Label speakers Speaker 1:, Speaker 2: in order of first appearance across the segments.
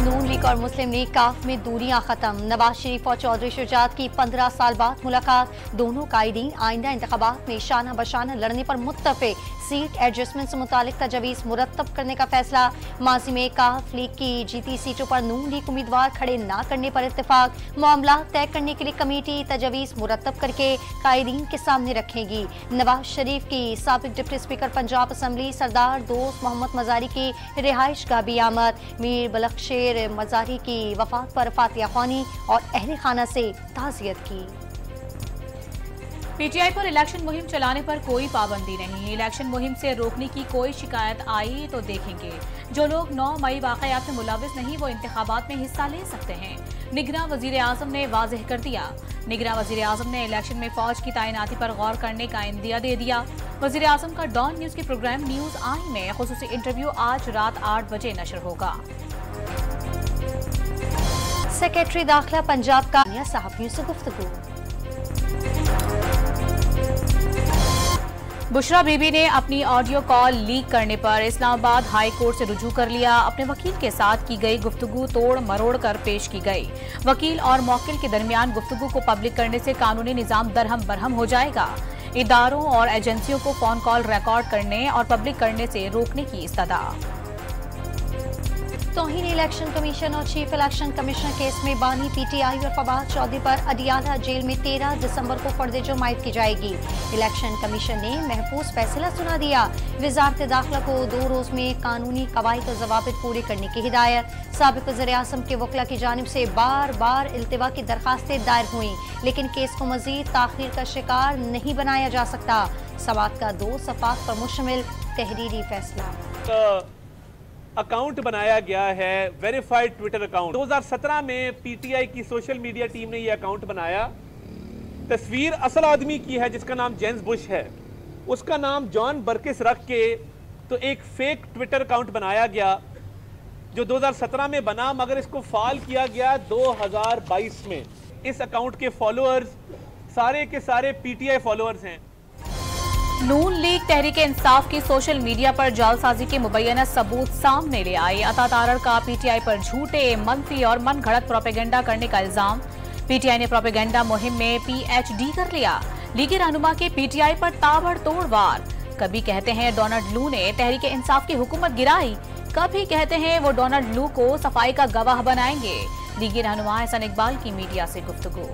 Speaker 1: नून league और मुस्लिम league काफ में दूरियां खत्म। नवाज शरीफ और चौधरी शुजात की 15 साल बाद मुलाकात। दोनों कायदीन आइंदा इंतखाबात में शाना बशाना लड़ने पर मुत्तफिक। सीट एडजस्टमेंट से मुतालिक तजवीज़ मुरतब करने का फैसला। माजी में काफ लीग की जीती सीटों पर नून लीग उम्मीदवार खड़े न करने पर इत्तेफाक। मामला तय करने के लिए कमेटी तजवीज़ मुरतब करके कायदीन के सामने रखेगी। नवाज शरीफ की साबिक डिप्टी स्पीकर पंजाब असम्बली सरदार दोस्त मोहम्मद मजारी की रिहाइश का भी आमद। मीर बलखशेर मजारी की वफात पर फातिहा ख्वानी और अहले खाना से ताज़ियत की।
Speaker 2: पीटीआई पर इलेक्शन मुहिम चलाने पर कोई पाबंदी नहीं। इलेक्शन मुहिम से रोकने की कोई शिकायत आई तो देखेंगे। जो लोग 9 मई वाकयात में मुलविस नहीं वो इंतखाबात में हिस्सा ले सकते हैं। निगरान वजीर आजम ने वाज़ेह कर दिया। निगरान वजीर आजम ने इलेक्शन में फौज की तैनाती पर गौर करने का इंदिया दे दिया। वजीर आजम का डॉन न्यूज के प्रोग्राम न्यूज आई में खुसूसी इंटरव्यू आज रात 8 बजे नशर होगा।
Speaker 1: सेक्रेटरी दाखिला पंजाब का सहाफियों से गुफ्तगू।
Speaker 2: बुशरा बीबी ने अपनी ऑडियो कॉल लीक करने पर इस्लामाबाद हाई कोर्ट से रुजू कर लिया। अपने वकील के साथ की गई गुफ्तगू तोड़ मरोड़ कर पेश की गई। वकील और मौकिल के दरमियान गुफ्तगू को पब्लिक करने से कानूनी निजाम दरहम बरहम हो जाएगा। इदारों और एजेंसियों को फोन कॉल रिकॉर्ड करने और पब्लिक करने से रोकने की इस्तदा।
Speaker 1: तौहीन इलेक्शन कमीशन और चीफ इलेक्शन कमिश्नर केस में बानी पीटीआई और फवाद चौधरी पर अडियाला जेल में 13 दिसंबर को फर्द जुर्मायत की जाएगी। इलेक्शन कमीशन ने महफूज फैसला सुना दिया। वजारत दाखिला को 2 रोज में कानूनी कवायद और जवाबित पूरे करने की हिदायत। साबिक वज़ीर आज़म के वकला की जानिब से बार बार इल्तिवा की दरखास्तें दायर हुई, लेकिन केस को मजीद ताखीर का शिकार नहीं बनाया जा सकता। सवात का 2 सफ़ात पर मुश्तमिल तहरीरी फैसला।
Speaker 3: अकाउंट बनाया गया है, वेरीफाइड ट्विटर अकाउंट। 2017 में पीटीआई की सोशल मीडिया टीम ने यह अकाउंट बनाया। तस्वीर असल आदमी की है जिसका नाम जेम्स बुश है, उसका नाम जॉन बर्किस रख के तो एक फेक ट्विटर अकाउंट बनाया गया जो 2017 में बना, मगर इसको फाल किया गया 2022 में। इस अकाउंट के फॉलोअर्स सारे के सारे पीटीआई फॉलोअर्स हैं।
Speaker 2: नून लीग तहरीक इंसाफ की सोशल मीडिया पर जालसाजी के मुबैना सबूत सामने ले आए। अता तारड़ का पीटीआई पर झूठे, मनफी और मन घड़त प्रोपेगेंडा करने का इल्जाम। पीटीआई ने प्रोपेगेंडा मुहिम में पीएचडी कर लिया। लीगी रहनुमा के पीटीआई पर ताबड़तोड़ वार। कभी कहते हैं डोनाल्ड लू ने तहरीक इंसाफ की हुकूमत गिराई, कभी कहते हैं वो डोनाल्ड लू को सफाई का गवाह बनाएंगे। लीगी रहनुमा हसन इकबाल की मीडिया से गुफ्तगू।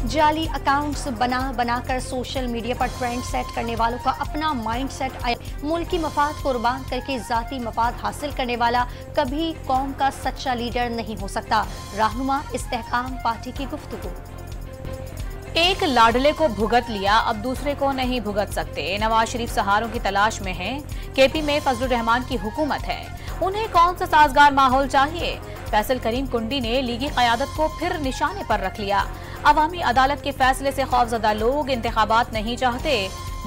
Speaker 1: जाली अकाउंट्स बनाकर सोशल मीडिया पर ट्रेंड सेट करने वालों का अपना माइंड सेट मुल्की मफाद कुर्बान करके जाती मफाद हासिल करने वाला कभी कौम का सच्चा लीडर नहीं हो सकता। रहनुमा इस्तेहकाम पार्टी की गुफ्तगू।
Speaker 2: एक लाडले को भुगत लिया, अब दूसरे को नहीं भुगत सकते। नवाज शरीफ सहारों की तलाश में हैं। केपी में फजलुर रहमान की हुकूमत है, उन्हें कौन सा साजगार माहौल चाहिए। फैसल करीम कुंडी ने लीगी क़यादत को फिर निशाने पर रख लिया। अवामी अदालत के फैसले से खौफजदा लोग इंतखाबात नहीं चाहते।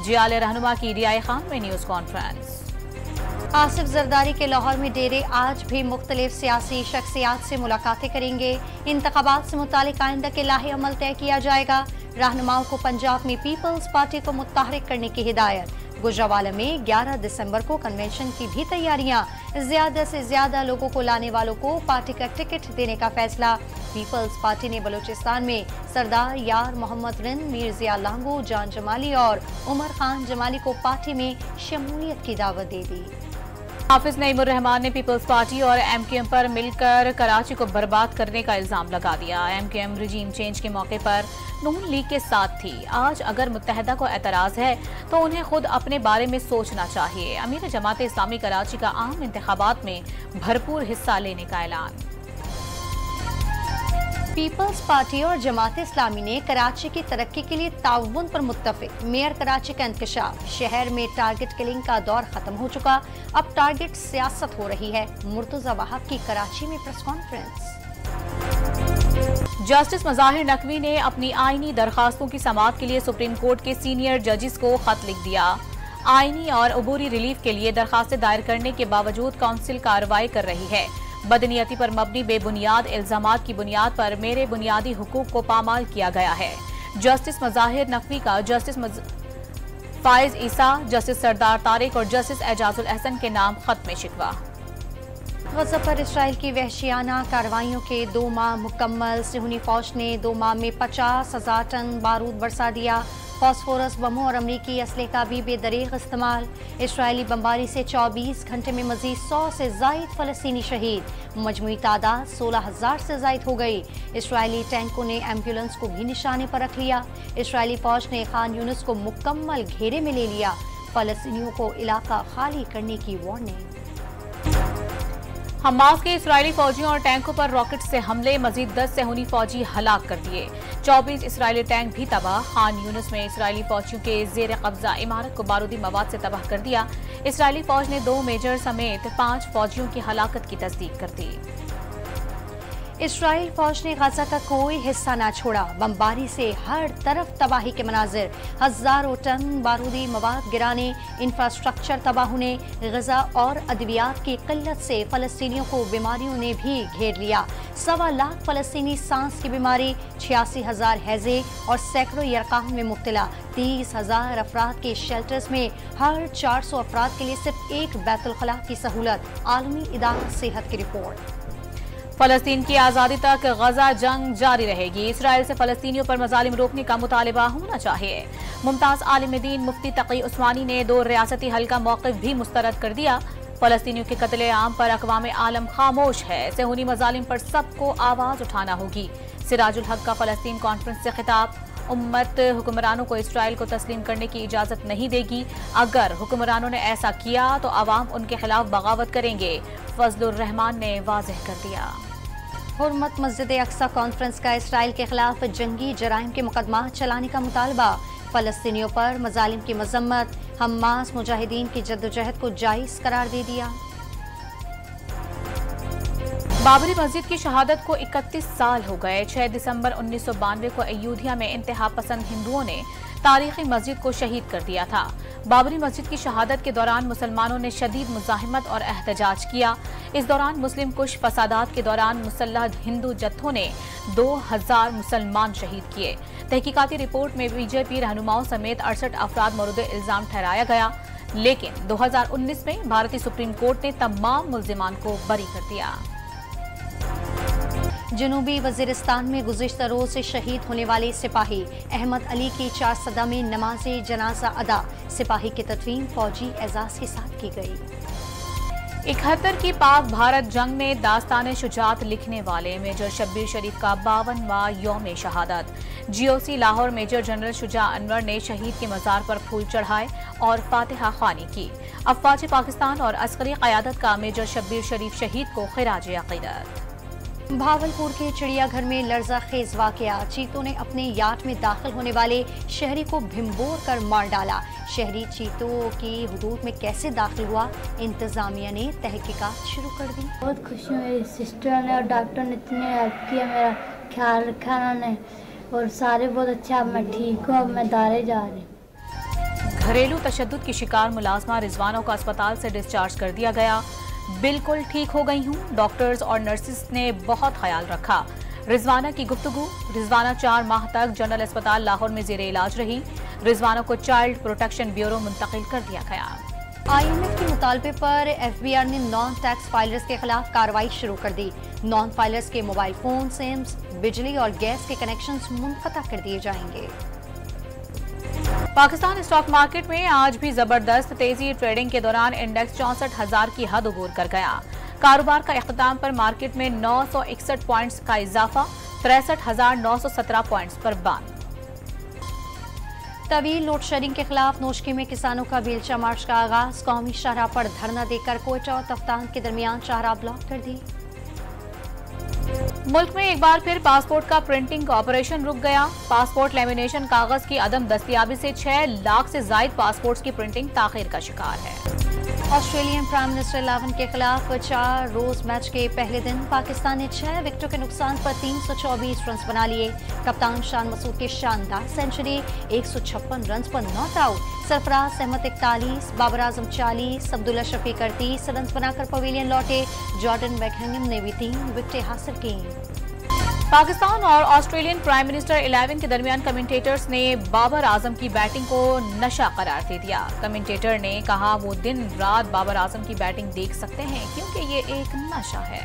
Speaker 2: जियाले रहनुमा की रियाए खान में न्यूज कॉन्फ्रेंस।
Speaker 1: आसिफ जरदारी के लाहौर में डेरे आज भी मुख्तलिफ सियासी शख्सियात से मुलाकातें करेंगे। इंतखाबात से मुतालिक आइंदा के लाहे अमल तय किया जाएगा। रहनुमाओं को पंजाब में पीपल्स पार्टी को मुत्तहरिक करने की हिदायत। गुजरावाला में 11 दिसंबर को कन्वेंशन की भी तैयारियां। ज्यादा से ज्यादा लोगों को लाने वालों को पार्टी का टिकट देने का फैसला। पीपल्स पार्टी ने बलूचिस्तान में सरदार यार मोहम्मद रिंद, मीर जिया लांगू, जान जमाली और उमर खान जमाली को पार्टी में शमूलियत की दावत दे दी।
Speaker 2: हाफिज नईमुर रहमान ने पीपल्स पार्टी और एमकेएम पर मिलकर कराची को बर्बाद करने का इल्जाम लगा दिया। एमकेएम रिजीम चेंज के मौके पर नून लीग के साथ थी। आज अगर मुत्तहदा को एतराज है तो उन्हें खुद अपने बारे में सोचना चाहिए। अमीर जमात इस्लामी कराची का आम इंतखाबात में भरपूर हिस्सा लेने का ऐलान।
Speaker 1: पीपल्स पार्टी और जमात इस्लामी ने कराची की तरक्की के लिए ताउन पर मुत्तफिक। मेयर कराची का इंकशाफ। शहर में टारगेट किलिंग का दौर खत्म हो चुका, अब टारगेट सियासत हो रही है। मुर्तजा वहाब की कराची में press conference.
Speaker 2: Justice Mazahir Naqvi ने अपनी आईनी दरखास्तों की समाअत के लिए सुप्रीम कोर्ट के सीनियर जजेस को खत लिख दिया। आईनी और अबूरी रिलीफ के लिए दरखास्तें दायर करने के बावजूद काउंसिल कार्रवाई कर रही है। बदनीयती पर मबनी बेबुनियाद इल्जामात की बुनियाद पर मेरे बुनियादी हुकूक को पामाल किया गया है। जस्टिस मज़ाहिर नकवी का जस्टिस फाइज ईसा, जस्टिस सरदार तारिक और जस्टिस एजाजुल एहसन के नाम खत में शिकवा।
Speaker 1: गज़ा पर इसराइल की वहशियाना कार्रवाइयों के 2 माह मुकम्मल। सिहूनी फौज ने 2 माह में 50,000 टन बारूद बरसा दिया। फॉस्फोरस बमों और अमरीकी असले का भी बेदरीग इस्तेमाल। इसराइली बमबारी से 24 घंटे में मजीद 100 से ज़ायद फ़लस्तीनी शहीद। मजमूई तादाद 16,000 से ज़ायद हो गई। इसराइली टैंकों ने एम्बुलेंस को भी निशाने पर रख लिया। इसराइली फौज ने खान यूनिस को मुकम्मल घेरे में ले लिया। फ़लस्तीनियों को इलाका खाली करने की वार्निंग।
Speaker 2: हमास के इस्राएली फौजियों और टैंकों पर रॉकेट से हमले, मजीद 10 सेहूनी फौजी हलाक कर दिए। 24 इस्राएली टैंक भी तबाह। खान यूनिस में इस्राएली फौजियों के जेर कब्जा इमारत को बारूदी मवाद से तबाह कर दिया। इस्राएली फौज ने 2 मेजर समेत 5 फौजियों की हलाकत की तस्दीक कर दी।
Speaker 1: इसराइल फौज ने गजा का कोई हिस्सा ना छोड़ा। बमबारी से हर तरफ तबाही के मनाजिर। हजारों टन बारूदी मवाद गिराने, इंफ्रास्ट्रक्चर तबाह होने। गजा और अद्वियात की किल्लत से फलस्तीनियों को बीमारियों ने भी घेर लिया। 1.25 लाख फलस्तीनी सांस की बीमारी, 86,000 हैजे और सैकड़ों यरकान में मुब्तला। 30,000 अफराद के शेल्टर्स में हर 400 अफराद के लिए सिर्फ एक बैतुल खला की सहूलत। आलमी इदारा सेहत की रिपोर्ट।
Speaker 2: फलस्तीन की आज़ादी तक गजा जंग जारी रहेगी। इसराइल से फलस्तीनियों पर मजालिम रोकने का मुतालिबा होना चाहिए। मुमताज आलिम दीन मुफ्ती तकी उस्मानी ने 2 रियासती हल का मौक़िफ़ भी मुस्तरद कर दिया। फलस्तीनियों के कत्ले आम पर अक़वाम आलम खामोश है। सेहूनी मजालिम पर सबको आवाज़ उठाना होगी। सिराजुल हक का फलस्तीन कॉन्फ्रेंस से खिताब। उम्मत हुक्मरानों को इसराइल को तस्लीम करने की इजाज़त नहीं देगी। अगर हुक्मरानों ने ऐसा किया तो अवाम उनके खिलाफ बगावत करेंगे। फजलुर रहमान ने वाज़ेह कर दिया।
Speaker 1: हुर्मत मस्जिद अक्सा कॉन्फ्रेंस का इसराइल के खिलाफ जंगी जराइम के मुकदमा चलाने का मुतालबा। फलस्तीनियों पर मजालिम की मजम्मत। हमास मुजाहिदीन की जद्दोजहद को जायज़ करार दे दिया।
Speaker 2: बाबरी मस्जिद की शहादत को 31 साल हो गए। 6 दिसंबर 1992 को अयोध्या में इंतहा पसंद हिंदुओं ने तारीखी मस्जिद को शहीद कर दिया था। बाबरी मस्जिद की शहादत के दौरान मुसलमानों ने शदीद मुजाहिमत और एहतजाज किया। इस दौरान मुस्लिम कुश फसादात के दौरान मुसल्लह हिंदू जत्थों ने 2000 मुसलमान शहीद किए। तहकीकाती रिपोर्ट में बीजेपी रहनुमाओं समेत 68 अफराद मोरद इल्जाम ठहराया गया, लेकिन 2019 में भारतीय सुप्रीम कोर्ट ने तमाम मुल्जिमान को बरी कर दिया।
Speaker 1: जनूबी वजीरिस्तान में गुज़िश्ता रोज से शहीद होने वाले सिपाही अहमद अली की 4 सदा में नमाज़े जनाजा अदा। सिपाही की तदफीन फौजी एजाज के साथ की गई।
Speaker 2: 71 की पाक भारत जंग में दास्तान शुजात लिखने वाले मेजर शब्बीर शरीफ का 52वां यौम शहादत। GOC Lahore major general Shuja Anwar ने शहीद के मज़ार पर फूल चढ़ाए और फातिहा ख्वानी की। अफवाज पाकिस्तान और अस्करी क़यादत का मेजर शब्बीर शरीफ शहीद को खिराज अक़ीदत।
Speaker 1: भावलपुर के चिड़ियाघर में लर्जा खेज वाकया। चीतों ने अपने याट में दाखिल होने वाले शहरी को भिंबोर कर मार डाला। शहरी चीतों की हुदूद में कैसे दाखिल हुआ, इंतजामिया ने तहकीकात शुरू कर दी।
Speaker 4: बहुत खुशी हुई, मेरी सिस्टर ने और डॉक्टर ने इतनी हेल्प किया, मेरा ख्याल रखा उन्होंने और सारे बहुत अच्छा। अब मैं ठीक हूँ, अब मैं दारे जा रही।
Speaker 2: घरेलू तशद्दुद की शिकार मुलाजमा रिजवाना को अस्पताल से डिस्चार्ज कर दिया गया। बिल्कुल ठीक हो गई हूँ, डॉक्टर्स और नर्सिस ने बहुत ख्याल रखा। रिजवाना की गुफ्तगू। रिजवाना 4 माह तक जनरल अस्पताल लाहौर में जेर इलाज रही। रिजवाना को चाइल्ड प्रोटेक्शन ब्यूरो मुंतकिल कर दिया गया।
Speaker 1: IMF के मुतालबे पर FBI ने नॉन टैक्स फाइलर्स के खिलाफ कार्रवाई शुरू कर दी। नॉन फाइलर्स के मोबाइल फोन, सिम्स, बिजली और गैस के कनेक्शंस मुनक़ता कर दिए जाएंगे।
Speaker 2: पाकिस्तान स्टॉक मार्केट में आज भी जबरदस्त तेजी। ट्रेडिंग के दौरान इंडेक्स 64,000 की हद अबूर कर गया। कारोबार का इख्तिताम पर मार्केट में 961 पॉइंट्स का इजाफा, 63,917 पॉइंट्स पर बंद।
Speaker 1: तवील लोड शेडिंग के खिलाफ नोशकी में किसानों का व्हीलचेयर मार्च का आगाज। कौमी शाहराह पर धरना देकर कोयटा और तफ्तान के दरमियान शाहराह ब्लॉक कर दी।
Speaker 2: मुल्क में एक बार फिर पासपोर्ट का प्रिंटिंग का ऑपरेशन रुक गया। पासपोर्ट लेमिनेशन कागज की अदम दस्तयाबी से 6 लाख से जायद पासपोर्ट्स की प्रिंटिंग ताखीर का शिकार है।
Speaker 1: ऑस्ट्रेलियन प्राइम मिनिस्टर लावन के खिलाफ 4 रोज मैच के पहले दिन पाकिस्तान ने 6 विकेटों के नुकसान पर 324 रन बना लिए। कप्तान शान मसूद की शानदार सेंचुरी, 156 रन पर not out. Sarfaraz Ahmad 41, Babar Azam 40, Abdullah Shafiq 38 run बनाकर पवेलियन लौटे। जॉर्डन बेकहम ने भी 3 विकेटें हासिल की।
Speaker 2: पाकिस्तान और ऑस्ट्रेलियन प्राइम मिनिस्टर 11 के दरमियान कमेंटेटर्स ने बाबर आजम की बैटिंग को नशा करार दे दिया। कमेंटेटर ने कहा वो दिन रात बाबर आजम की बैटिंग देख सकते हैं क्योंकि ये एक नशा है।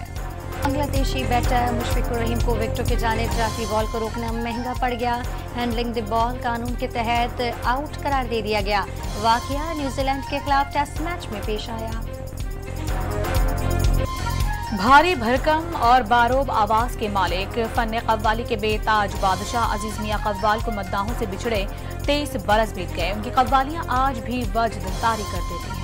Speaker 1: बांग्लादेशी बैटर मुशफिकुर रहीम को विकेटों की जानिब जाती बॉल को रोकना महंगा पड़ गया। हैंडलिंग द बॉल कानून के तहत आउट करार दे दिया गया। वाकया न्यूजीलैंड के खिलाफ टेस्ट मैच में पेश आया।
Speaker 2: भारी भरकम और बारोब आवाज के मालिक फन कव्वाली के बेताज बादशाह अजीज मियां कव्वाल को मद्दाहों से बिछड़े 23 बरस बीत गए। उनकी कव्वालियां आज भी वजद तारी कर देती हैं।